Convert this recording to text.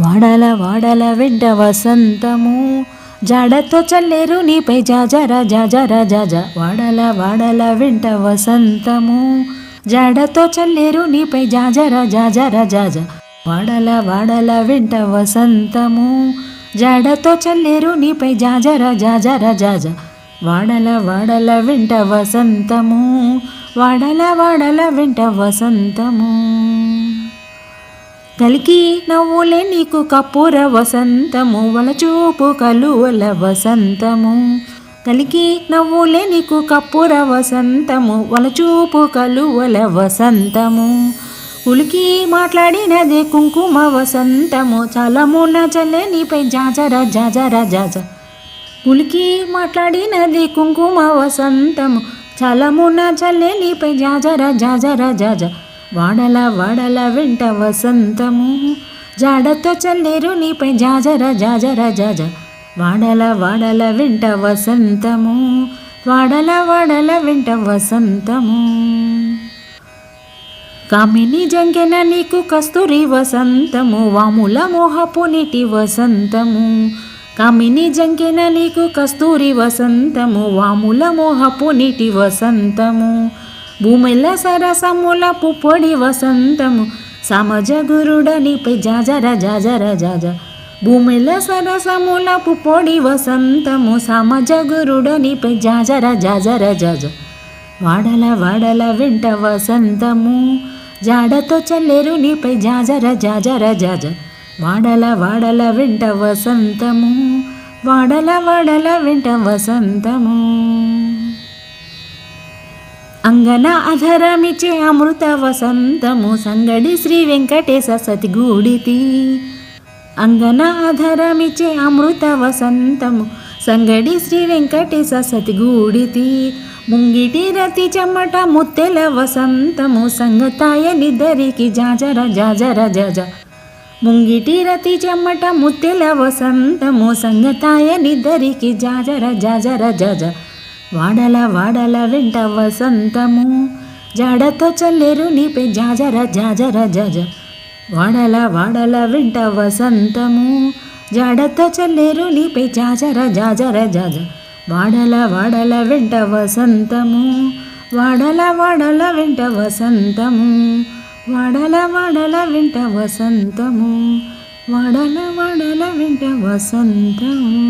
వాడల వాడల వెంట వసంతము జాడతో చల్లేరు నీపై జాజర జాజర జాజ. వాడల వాడల వెంట వసంతము జాడతో చల్లేరు నీపై జాజర జాజర జాజ. వాడల వాడల వెంట వసంతము జాడతో చల్లేరు నీపై జాజర జాజర జాజ. వాడల వాడల వెంట వసంతము వాడల వాడల వెంట వసంతము. కలికి నవ్వులే నీకు కప్పుర వసంతము వలచూపు కలువల వసంతము. కలికి నవ్వులే నీకు కప్పుర వసంతము వలచూపు కలువల వసంతము. ఉలికి మాట్లాడినదే కుంకుమ వసంతము చలమున చల్లే నీపై జాజర జాజర జాజ. ఉలికి మాట్లాడినది కుంకుమ వసంతము చలమున చల్లే నీపై జాజర జాజర జాజ. వాడల వాడల వెంట వసంతము జాడతో చల్లేరు నీపై జాజర జాజర జాజ. వాడల వాడల వెంట వసంతము వాడల వాడల వెంట వసంతము. కామిని జంకెన నీకు కస్తూరి వసంతము వాముల మోహపు నీటి వసంతము. కామిని జంకెన నీకు కస్తూరి వసంతము వాముల మోహపు నీటి వసంతము. భూమిల సరసముల పుప్పొడి వసంతము సమజ గురుడ నీపై జాజర జాజర జాజ. భూమిల సరసముల పుప్పొడి వసంతము సమజ గురుడ నీపై జాజర జాజర జాజ. వాడల వాడల వెంట వసంతము జాడతో చల్లేరు నీపై జాజర జాజర జాజ. వాడల వాడల వెంట వసంతము వాడల వాడల వెంట వసంతము. అంగన అధరమిచే అమృత వసంతము సంగడి శ్రీ వెంకటేశ సతిగూడితి. అంగన అధరమిచే అమృత వసంతము సంగడి శ్రీ వెంకటేశ సతిగూడితి. ముంగిటి రతి చెమ్మట ముత్తెల వసంతము సంగతాయ నిద్దరికి జాజర జాజర జాజ. ముంగిటి రతి చెమ్మట ముత్తెల వసంతము సంగతాయ నిద్దరికి జాజర జాజర జాజ. వాడల వాడల వెంట వసంతము జాడతో చల్లేరు నీపై జాజర జాజర జాజ. వాడల వాడల వెంట వసంతము జాడతో చల్లేరు నీపై జాజర జాజర జాజ. వాడల వాడల వెంట వసంతము వాడల వాడల వెంట వసంతము. వాడల వాడల వెంట వసంతము వాడల వాడల వెంట వసంతము.